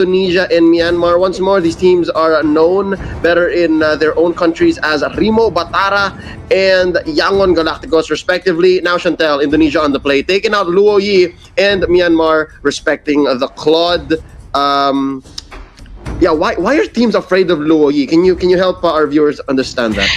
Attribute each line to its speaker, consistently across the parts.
Speaker 1: Indonesia and Myanmar. Once more, these teams are known better in their own countries as RIMO, BATARA, and Yangon Galacticus, respectively. Now, Chantel, Indonesia on the play, taking out Luoyi and Myanmar, respecting the Claude. Why are teams afraid of Luoyi? Can you help our viewers understand that?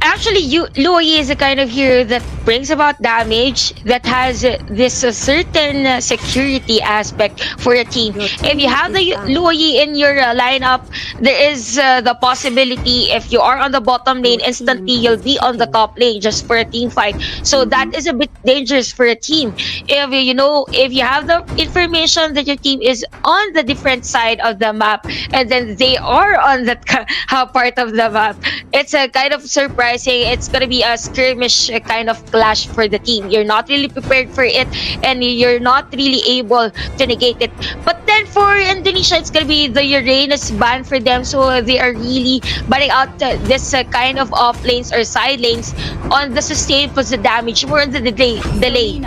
Speaker 2: Actually, Luoyi is a kind of hero that brings about damage, that has this certain security aspect for a team. If you have the Luoyi in your lineup, there is the possibility if you are on the bottom lane, instantly you'll be on the top lane just for a team fight. So that is a bit dangerous for a team. If you have the information that your team is on the different side of the map, and then they are on that part of the map, it's a kind of surprising. It's gonna be a skirmish kind of clash for the team. You're not really prepared for it, and you're not really able to negate it. But then for Indonesia, it's gonna be the Uranus ban for them, so they are really banning out this kind of off lanes or side lanes on the sustain plus the damage, more on the delay.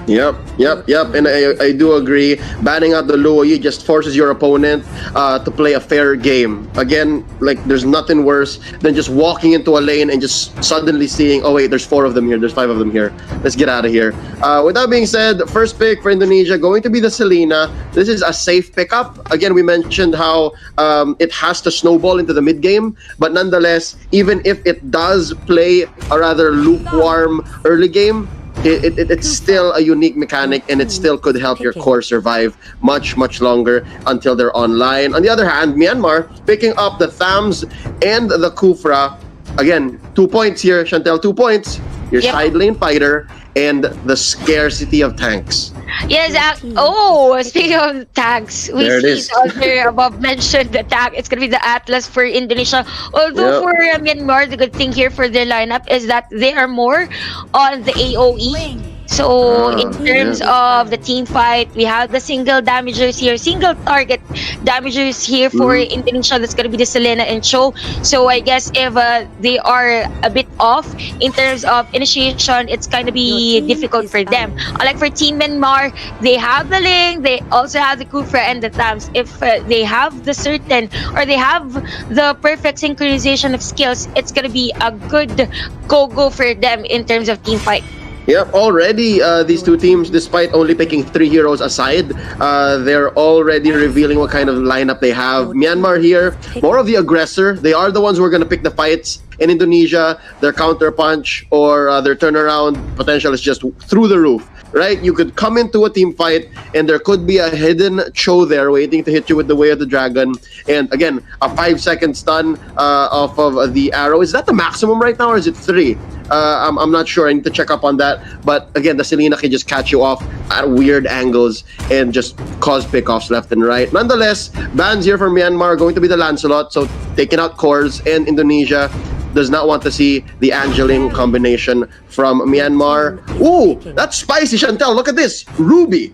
Speaker 1: Yep. And I do agree. Banning out the Luoyi just forces your opponent to play a fair game. Again, like, there's nothing worse than just walking into a lane and just suddenly seeing, oh wait, there's 4 of them here, there's 5 of them here. Let's get out of here. With that being said, first pick for Indonesia going to be the Selena. This is a safe pickup. Again, we mentioned how it has to snowball into the mid game, but nonetheless, even if it does play a rather lukewarm early game, it's still a unique mechanic, and it still could help your core survive much longer until they're online. On the other hand, Myanmar picking up the Thams and the Kufra. Again, 2 points here, Chantel, 2 points. Your side lane fighter and the scarcity of tanks.
Speaker 2: Yes, speaking of tanks, we see the above mentioned the tank. It's gonna be the Atlas for Indonesia. Although for Myanmar, the good thing here for their lineup is that they are more on the AOE. So in terms of the team fight, we have the single damagers here, single target damagers here for Indonesia. That's going to be the Selena and Cho. So I guess if they are a bit off in terms of initiation, it's going to be difficult for them. Unlike for Team Myanmar, they have the Ling, they also have the Kufra and the Thams. If they have the certain, or they have the perfect synchronization of skills, it's going to be a good go for them in terms of team fight.
Speaker 1: Yep, already these two teams, despite only picking 3 heroes aside, they're already revealing what kind of lineup they have. Myanmar here, more of the aggressor. They are the ones who are going to pick the fights. In Indonesia, their counter punch or their turnaround potential is just through the roof, right? You could come into a team fight and there could be a hidden Cho there waiting to hit you with the Way of the Dragon. And again, a 5-second stun off of the arrow. Is that the maximum right now, or is it 3? I'm not sure. I need to check up on that. But again, the Selena can just catch you off at weird angles and just cause pickoffs left and right. Nonetheless, bans here for Myanmar going to be the Lancelot. So taking out cores, and Indonesia does not want to see the Angeling combination from Myanmar. Ooh, that's spicy, Chantel. Look at this. Ruby.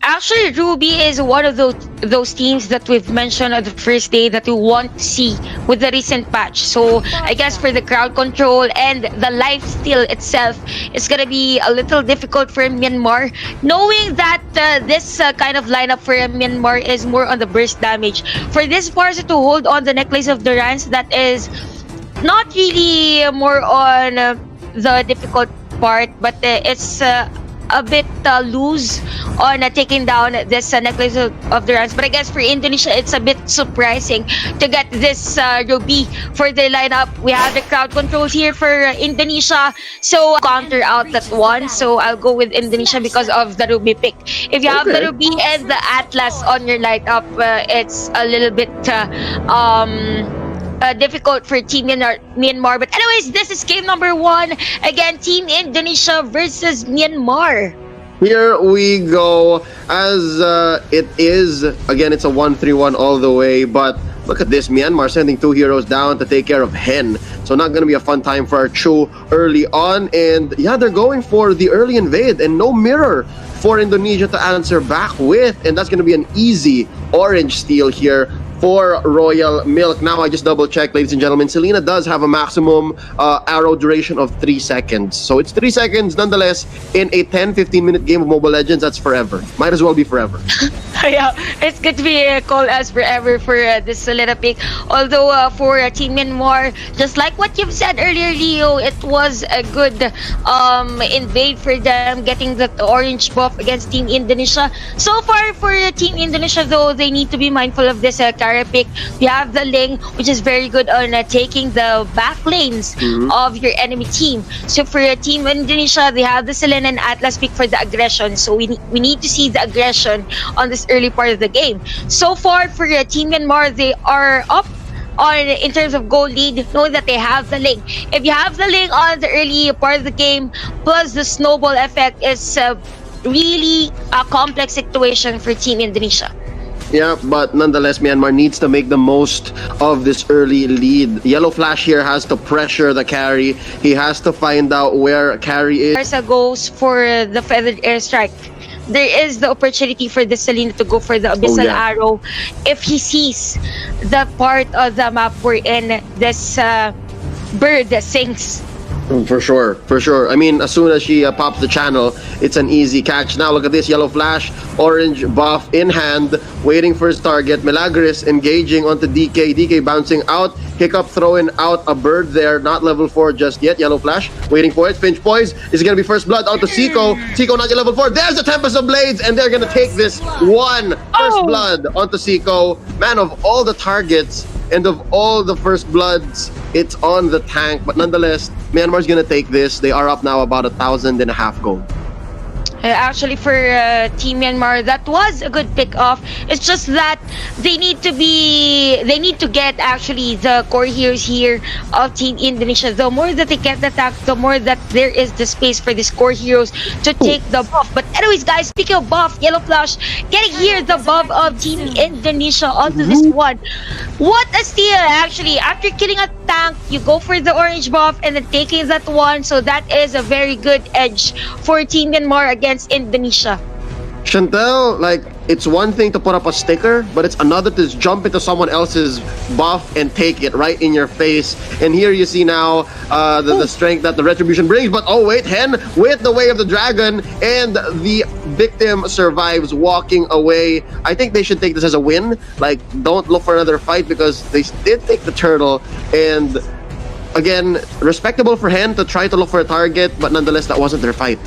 Speaker 2: Actually, Ruby is one of those teams that we've mentioned on the first day that we want to see with the recent patch. So I guess for the crowd control and the lifesteal itself, it's gonna be a little difficult for Myanmar, knowing that this kind of lineup for Myanmar is more on the burst damage. For this Barca to hold on the Necklace of Durance, that is not really more on the difficult part, but it's a bit loose on taking down this Necklace of Durance. But I guess for Indonesia, it's a bit surprising to get this Ruby for their lineup. We have the crowd controls here for Indonesia, so counter out that one. So I'll go with Indonesia because of the Ruby pick. If you have the Ruby and the Atlas on your lineup, it's a little bit difficult for Team Myanmar. But anyways, this is game number 1. Again, Team Indonesia versus Myanmar.
Speaker 1: Here we go. As it is, again, it's a 1-3-1 all the way. But look at this, Myanmar sending 2 heroes down to take care of Hen. So not going to be a fun time for our Chu early on. And yeah, they're going for the early invade and no mirror for Indonesia to answer back with. And that's going to be an easy orange steal here for Royal Milk. Now, I just double-checked, ladies and gentlemen. Selena does have a maximum arrow duration of 3 seconds. So it's 3 seconds, nonetheless, in a 10-15-minute game of Mobile Legends. That's forever. Might as well be forever.
Speaker 2: Yeah, it's good to be called as forever for this Selena pick. Although for Team Myanmar, just like what you've said earlier, Leo, it was a good invade for them, getting the orange buff against Team Indonesia. So far for Team Indonesia, though, they need to be mindful of this carry pick. We have the Ling, which is very good on taking the back lanes of your enemy team. So for Team Indonesia, they have the Selena and Atlas pick for the aggression. So we need to see the aggression on this early part of the game. So far for Team Myanmar, they are up in terms of goal lead, knowing that they have the Ling. If you have the Ling on the early part of the game, plus the snowball effect, is really a complex situation for Team Indonesia.
Speaker 1: Yeah, but nonetheless, Myanmar needs to make the most of this early lead. Yellow Flash here has to pressure the carry. He has to find out where carry is.
Speaker 2: Barca goes for the feathered airstrike. There is the opportunity for the Selena to go for the abyssal arrow if he sees the part of the map wherein this bird sings.
Speaker 1: For sure. I mean, as soon as she pops the channel, it's an easy catch. Now look at this, Yellow Flash, orange buff in hand, waiting for his target. Milagris engaging onto DK. DK bouncing out. Hiccup throwing out a bird there, not level 4 just yet. Yellow Flash waiting for it. Finch poise. Is it going to be first blood onto Seiko? Seiko not yet level 4. There's the Tempest of Blades, and they're going to take this one. First blood onto Seiko. Man, of all the targets and of all the first bloods, it's on the tank. But nonetheless, Myanmar's going to take this. They are up now about 1,500 gold.
Speaker 2: Actually, for Team Myanmar, that was a good pick off. It's just that they need to get actually the core heroes here of Team Indonesia. The more that they get the attack, the more that there is the space for these core heroes to take the buff. But anyways, guys, speaking of buff, Yellow Flash getting here the buff of Team Indonesia onto this one. What a steal, actually. After killing a tank, you go for the orange buff and then taking that one. So that is a very good edge for Team Myanmar against Indonesia.
Speaker 1: Chantel, like, it's one thing to put up a sticker, but it's another to just jump into someone else's buff and take it right in your face. And here you see now the strength that the Retribution brings. But oh wait, Hen with the Way of the Dragon, and the victim survives, walking away. I think they should take this as a win. Like, don't look for another fight, because they did take the turtle. And again, respectable for Hen to try to look for a target, but nonetheless, that wasn't their fight.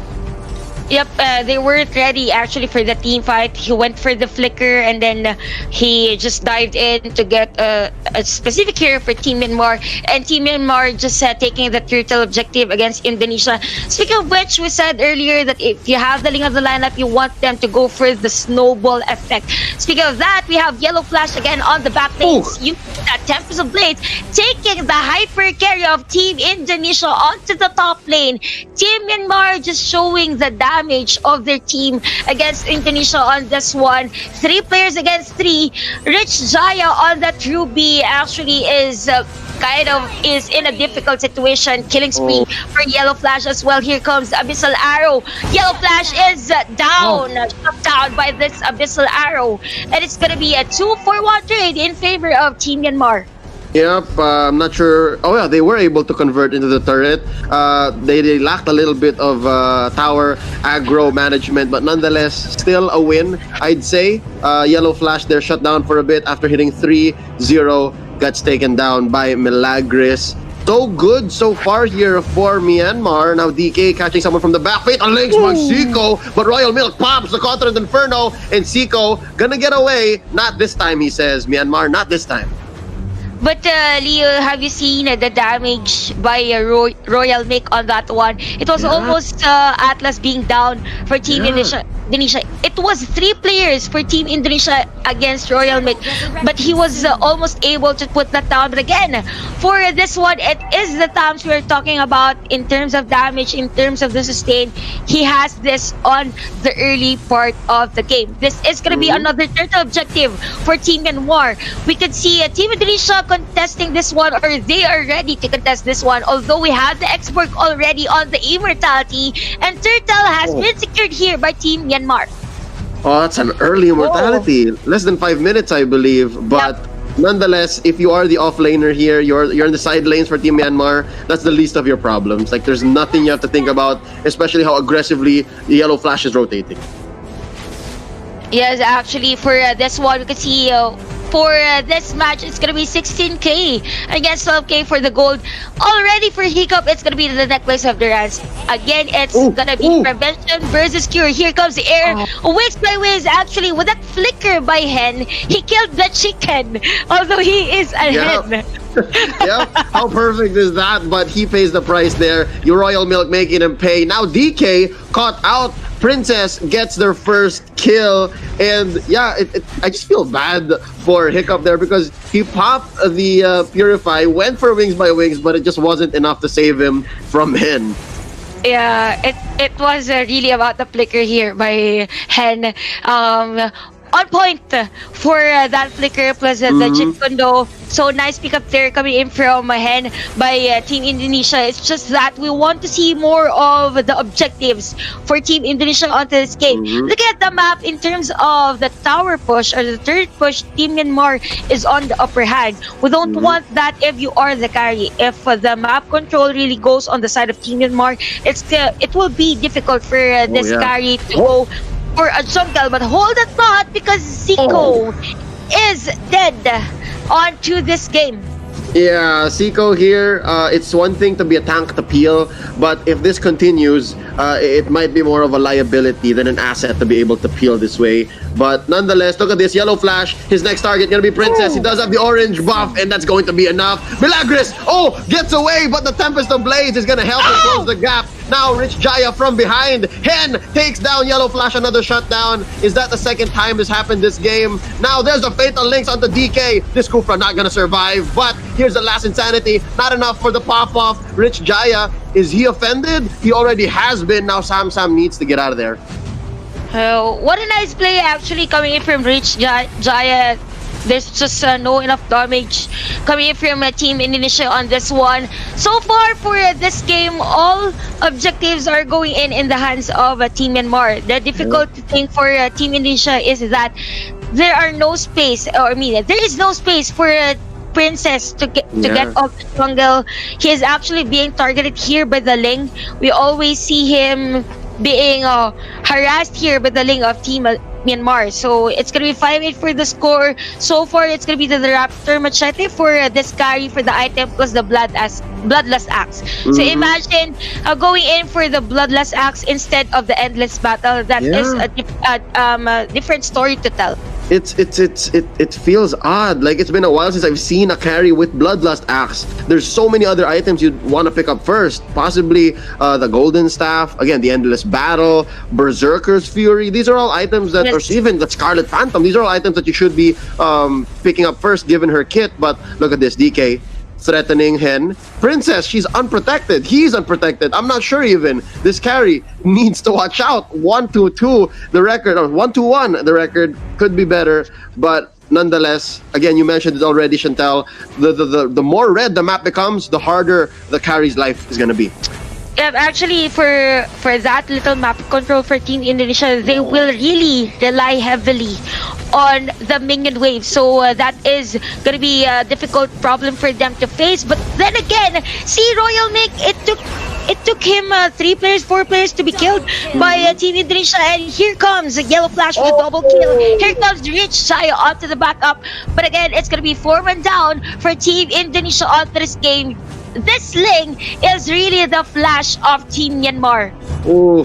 Speaker 2: Yep, they weren't ready actually for the team fight. He went for the flicker, and then he just dived in to get a specific hero for Team Myanmar. And Team Myanmar just taking the turtle objective against Indonesia. Speaking of which, we said earlier that if you have the Ling of the lineup, you want them to go for the snowball effect. Speaking of that, we have Yellow Flash again on the back lanes. You that Tempest of Blades taking the hyper carry of Team Indonesia onto the top lane. Team Myanmar just showing the damage of their team against Indonesia on this one. 3 players against 3. Rich Jaya on that Ruby actually is is in a difficult situation. Killing spree for Yellow Flash as well. Here comes the Abyssal Arrow. Yellow Flash is down, shut down by this Abyssal Arrow. And it's gonna be a 2-for-1 trade in favor of Team Myanmar.
Speaker 1: Yep, I'm not sure. Oh yeah, they were able to convert into the turret. They lacked a little bit of tower aggro management, but nonetheless, still a win, I'd say. Yellow Flash, they're shut down for a bit after hitting 3-0. Gets taken down by Milagris. So good so far here for Myanmar. Now DK catching someone from the back. Fate unlinks by Seiko, but Royal Milk pops the Continent Inferno, and Seiko gonna get away. Not this time, he says. Myanmar, not this time.
Speaker 2: But Leo, have you seen the damage by Royal Milk on that one? It was almost Atlas being down for Team Indonesia. It was 3 players for Team Indonesia against Royal Milk, but he was almost able to put that down. But again, for this one, it is the times we're talking about in terms of damage, in terms of the sustain. He has this on the early part of the game. This is going to be another turtle objective for Team Myanmar. We could see Team Indonesia contesting this one, or they are ready to contest this one, although we have the export already on the immortality, and turtle has been secured here by Team Myanmar.
Speaker 1: Oh, that's an early immortality. Less than 5 minutes, I believe. But nonetheless, if you are the offlaner here, you're in the side lanes for Team Myanmar, that's the least of your problems. Like, there's nothing you have to think about, especially how aggressively the yellow flash is rotating.
Speaker 2: Yes, actually, for this one, we could see for this match, it's gonna be 16k against 12k for the gold. Already for Hiccup, it's gonna be the necklace of the Rans. Again, it's gonna be prevention versus cure. Here comes the air. Wiz by Wiz, actually, with that flicker by Hen, he killed the chicken, although he is a hen.
Speaker 1: Yeah, how perfect is that? But he pays the price there. Your Royal Milk making him pay. Now DK caught out. Princess gets their first kill, and yeah, I just feel bad for Hiccup there because he popped the Purify, went for Wings by Wings, but it just wasn't enough to save him from Hen.
Speaker 2: Yeah, it was really about the flicker here by Hen. On point for that flicker plus the Jit Kondo. So nice pickup there coming in from Hen by Team Indonesia. It's just that we want to see more of the objectives for Team Indonesia onto this game. Look at the map in terms of the tower push or the third push. Team Myanmar is on the upper hand. We don't want that if you are the carry. If the map control really goes on the side of Team Myanmar, it will be difficult for this carry to go for a jungle, but hold that thought because Zico is dead onto this game.
Speaker 1: Yeah, Zico here, it's one thing to be a tank to peel, but if this continues, it might be more of a liability than an asset to be able to peel this way. But nonetheless, look at this yellow flash. His next target gonna be Princess. He does have the orange buff, and that's going to be enough. Milagris, gets away, but the Tempest of Blaze is gonna help him close the gap. Now Rich Jaya from behind. Hen takes down yellow flash, another shutdown. Is that the second time this happened this game? Now there's a fatal links onto DK. This Kufra not gonna survive, but here's the last insanity. Not enough for the pop-off. Rich Jaya, is he offended? He already has been. Now Sam needs to get out of there.
Speaker 2: What a nice play actually coming in from Rich Jaya. There's just no enough damage coming in from Team Indonesia on this one. So far for this game, all objectives are going in the hands of Team Myanmar. The difficult thing for Team Indonesia is that there are no space, or I mean, there is no space for Princess to get off the jungle. He is actually being targeted here by the Ling. We always see him being harassed here by the Ling of Team Myanmar. So it's gonna be 5-8 for the score. So far, it's gonna be the Raptor Machete for this carry for the item plus the Bloodlust Axe. So imagine going in for the Bloodlust Axe instead of the Endless Battle. That is a different story to tell.
Speaker 1: It feels odd. Like, it's been a while since I've seen a carry with Bloodlust Axe. There's so many other items you'd want to pick up first. Possibly the Golden Staff, again, the Endless Battle, Berserker's Fury. These are all items that, or even the Scarlet Phantom, these are all items that you should be picking up first given her kit. But look at this, DK threatening Hen. Princess, she's unprotected. He's unprotected. I'm not sure even. This carry needs to watch out. 1-2-2 the record, or 1-1 the record. Could be better, but nonetheless, again, you mentioned it already, Chantel, the more red the map becomes, the harder the carry's life is gonna be.
Speaker 2: Yeah, actually, for that little map control for Team Indonesia, they will really rely heavily on the minion wave. So that is going to be a difficult problem for them to face. But then again, see Royal Mick, it took him 4 players to be killed by Team Indonesia. And here comes Yellow Flash with a double kill. Here comes Rich Jaya onto the backup. But again, it's going to be 4-1 down for Team Indonesia onto this game. This Ling is really the flash of Team Myanmar.
Speaker 1: Oh,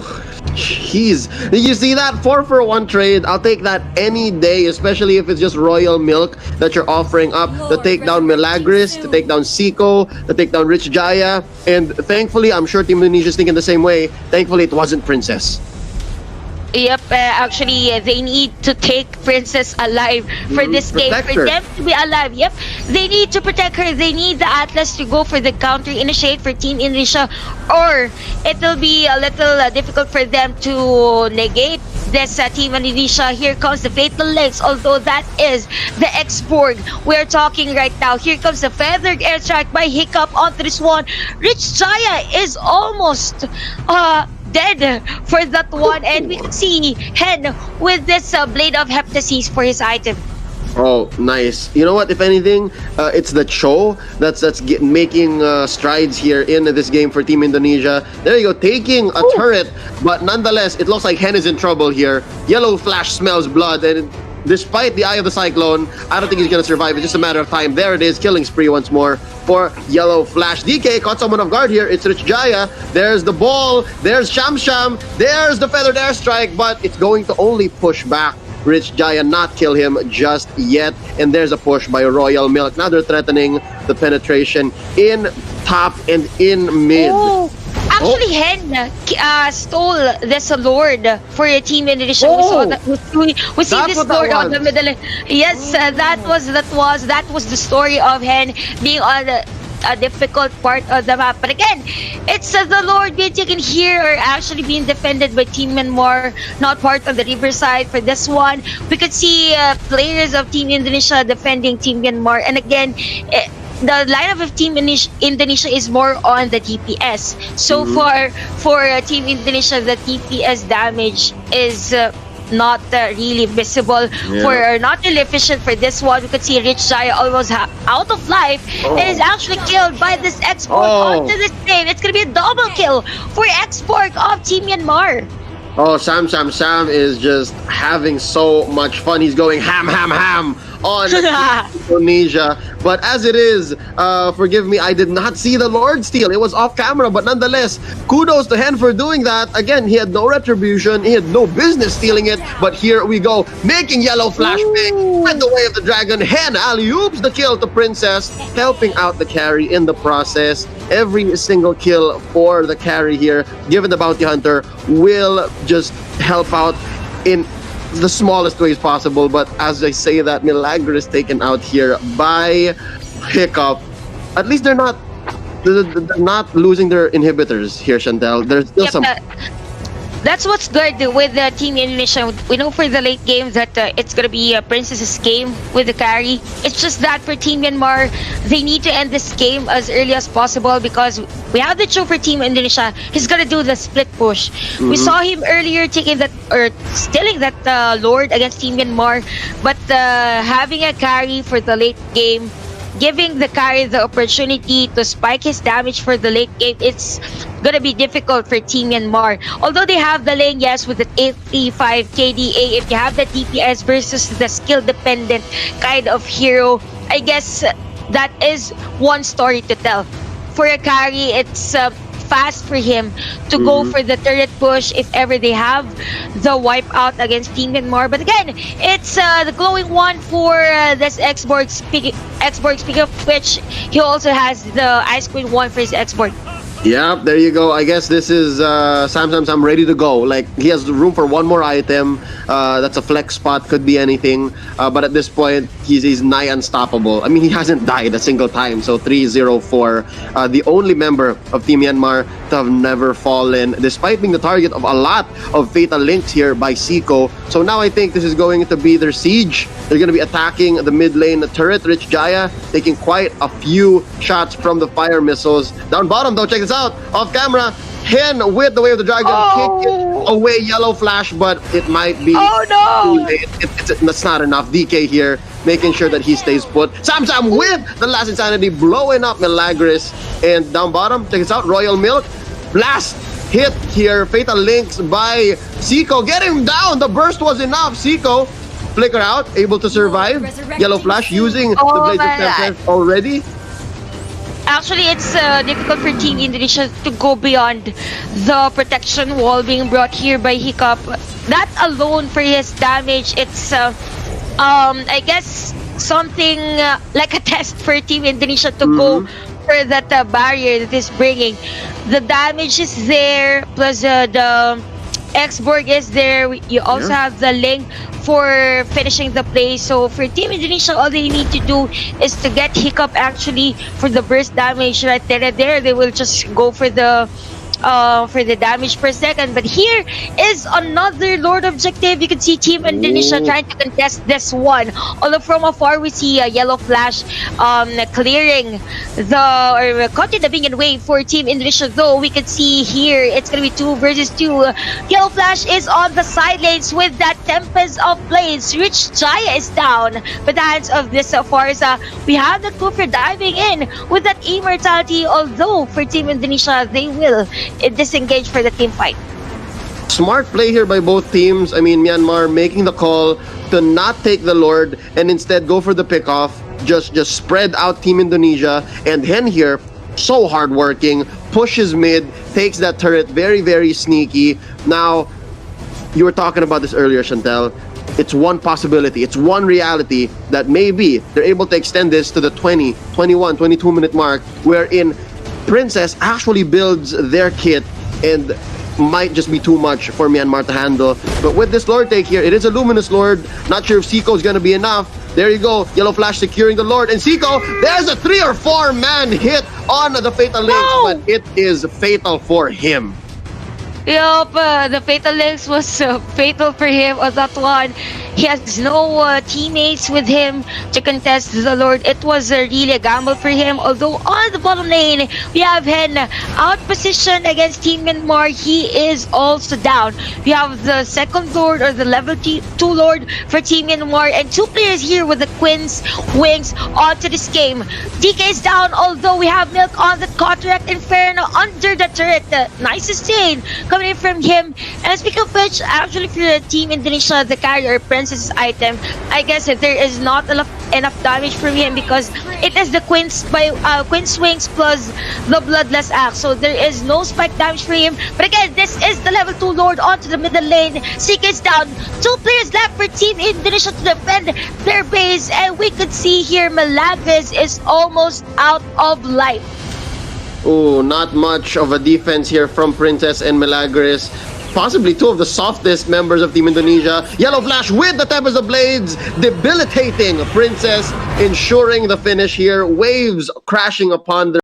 Speaker 1: jeez. Did you see that? 4-for-1 trade. I'll take that any day, especially if it's just Royal Milk that you're offering up to take down Milagris, to take down Zico, to take down Rich Jaya. And thankfully, I'm sure Team Indonesia is thinking the same way. Thankfully, it wasn't Princess.
Speaker 2: Yep, actually, they need to take Princess alive for this game. For them to be alive, yep. They need to protect her. They need the Atlas to go for the counter initiate for Team Indonesia, or it will be a little difficult for them to negate this Team Indonesia. Here comes the Fatal Legs, although that is the X-Borg we're talking right now. Here comes the Feathered Airstrike by Hiccup onto this one. Rich Jaya is almost dead for that one, and we can see Hen with this Blade of Heptasis for his item.
Speaker 1: Oh, nice. You know what? If anything, it's the Cho that's making strides here in this game for Team Indonesia. There you go, taking a turret, but nonetheless, it looks like Hen is in trouble here. Yellow Flash smells blood, and despite the Eye of the Cyclone, I don't think he's gonna survive. It's just a matter of time. There it is, killing spree once more for Yellow Flash. DK caught someone off guard here. It's Rich Jaya. There's the ball. There's Sham Sham. There's the Feathered Airstrike, but it's going to only push back Rich Jaya, not kill him just yet. And there's a push by Royal Milk. Now they're threatening the penetration in top and in mid.
Speaker 2: Oh. Actually, Hen stole this Lord for your Team Indonesia. We saw that. We see this Lord on the middle. Yes, that was the story of Hen being on a difficult part of the map. But again, it's the Lord being taken here or actually being defended by Team Myanmar, not part of the riverside for this one. We could see players of Team Indonesia defending Team Myanmar, and again, the lineup of Team Indonesia is more on the DPS. So for Team Indonesia, the DPS damage is not really visible, for not really efficient for this one. We could see Rich Jaya almost out of life and is actually killed by this export onto this game. It's gonna be a double kill for export of Team Myanmar.
Speaker 1: Oh, Sam is just having so much fun. He's going ham on Indonesia. But as it is, forgive me, I did not see the Lord steal. It was off camera, but nonetheless, kudos to Hen for doing that. Again, he had no retribution. He had no business stealing it. But here we go, making Yellow Flash big. And the Way of the Dragon, Hen alley-oops the kill to Princess, helping out the carry in the process. Every single kill for the carry here, given the Bounty Hunter, will just help out in the smallest ways possible. But as I say that, Milagro is taken out here by Hiccup. At least they're not losing their inhibitors here, Chantel. There's still some.
Speaker 2: That's what's good with the Team Indonesia. We know for the late game that it's going to be Princess's game with the carry. It's just that for Team Myanmar, they need to end this game as early as possible because we have the Cho for Team Indonesia. He's going to do the split push. We saw him earlier taking that or stealing that Lord against Team Myanmar, but having a carry for the late game, giving the carry the opportunity to spike his damage for the late game, it's gonna be difficult for Team Myanmar. Although they have the lane, yes, with the 835 KDA, if you have the DPS versus the skill-dependent kind of hero, I guess that is one story to tell. For a carry, it's fast for him to go for the turret push if ever they have the wipeout against Team Myanmar. But again, it's the glowing one for this Xborg pickup, which he also has the Ice Queen one for his Xborg.
Speaker 1: Yep, there you go. I guess this is Sam ready to go. Like, he has room for one more item. That's a flex spot, could be anything. But at this point, he's nigh unstoppable. I mean, he hasn't died a single time. So 304, the only member of Team Myanmar to have never fallen, despite being the target of a lot of fatal links here by Seiko. So now I think this is going to be their siege. They're going to be attacking the mid lane turret. Rich Jaya taking quite a few shots from the fire missiles. Down bottom though, check this out. Off camera, Hen with the Way of the Dragon, kick away Yellow Flash, but it might be too late. That's not enough. DK here, making sure that he stays put. Sam with the last Insanity, blowing up Milagris. And down bottom, check this out, Royal Milk, blast hit here, fatal links by Seiko. Get him down, the burst was enough. Seiko flicker out, able to survive. Yellow Flash using the Blades of Tempest already.
Speaker 2: Actually, it's difficult for Team Indonesia to go beyond the protection wall being brought here by Hiccup. That alone for his damage, it's I guess something like a test for Team Indonesia to go for that barrier that is bringing. The damage is there, plus the Xborg is there. You also have the link for finishing the play. So for Team Indonesia, all they need to do is to get Hiccup actually for the burst damage right there. They will just go for the damage per second. But here is another Lord objective. You can see Team Indonesia trying to contest this one. Although from afar we see a Yellow Flash clearing or cutting the minion wave for Team Indonesia. Though we can see here it's gonna be 2 versus 2. Yellow Flash is on the side lanes with that Tempest of Blades. Rich Jaya is down by the hands of this Forza. We have the Cooper diving in with that immortality, although for Team Indonesia, they will disengage for the team fight.
Speaker 1: Smart play here by both teams. I mean, Myanmar making the call to not take the Lord and instead go for the pickoff. Just spread out Team Indonesia. And Hen here, so hardworking, pushes mid, takes that turret, very, very sneaky. Now, you were talking about this earlier, Chantel. It's one possibility, it's one reality that maybe they're able to extend this to the 20, 21, 22-minute mark, wherein Princess actually builds their kit and might just be too much for Myanmar to handle. But with this Lord take here, it is a Luminous Lord. Not sure if Seiko is going to be enough. There you go, Yellow Flash securing the Lord. And Seiko, there's a 3 or 4 man hit on the Fatal Links, but it is fatal for him.
Speaker 2: Yup, the Fatal Links was fatal for him on that one. He has no teammates with him to contest the Lord. It was really a gamble for him. Although on the bottom lane, we have Hen out position against Team Myanmar. He is also down. We have the second Lord or the level 2 Lord for Team Myanmar. And 2 players here with the Queen's Wings onto this game. DK is down, although we have Milk on the Cataract Inferno under the turret. Nice sustain coming in from him. And speaking of which, actually for Team Indonesia, the carrier Princess item, I guess that there is not enough damage from him because it is the Queen's Wings plus the Bloodless Axe. So there is no spike damage for him. But again, this is the level 2 Lord onto the middle lane. CK is down. 2 players left for Team Indonesia to defend their base. And we could see here Malagvis is almost out of life.
Speaker 1: Oh, not much of a defense here from Princess and Milagris. Possibly 2 of the softest members of Team Indonesia. Yellow Flash with the Tempest of Blades, debilitating Princess, ensuring the finish here. Waves crashing upon the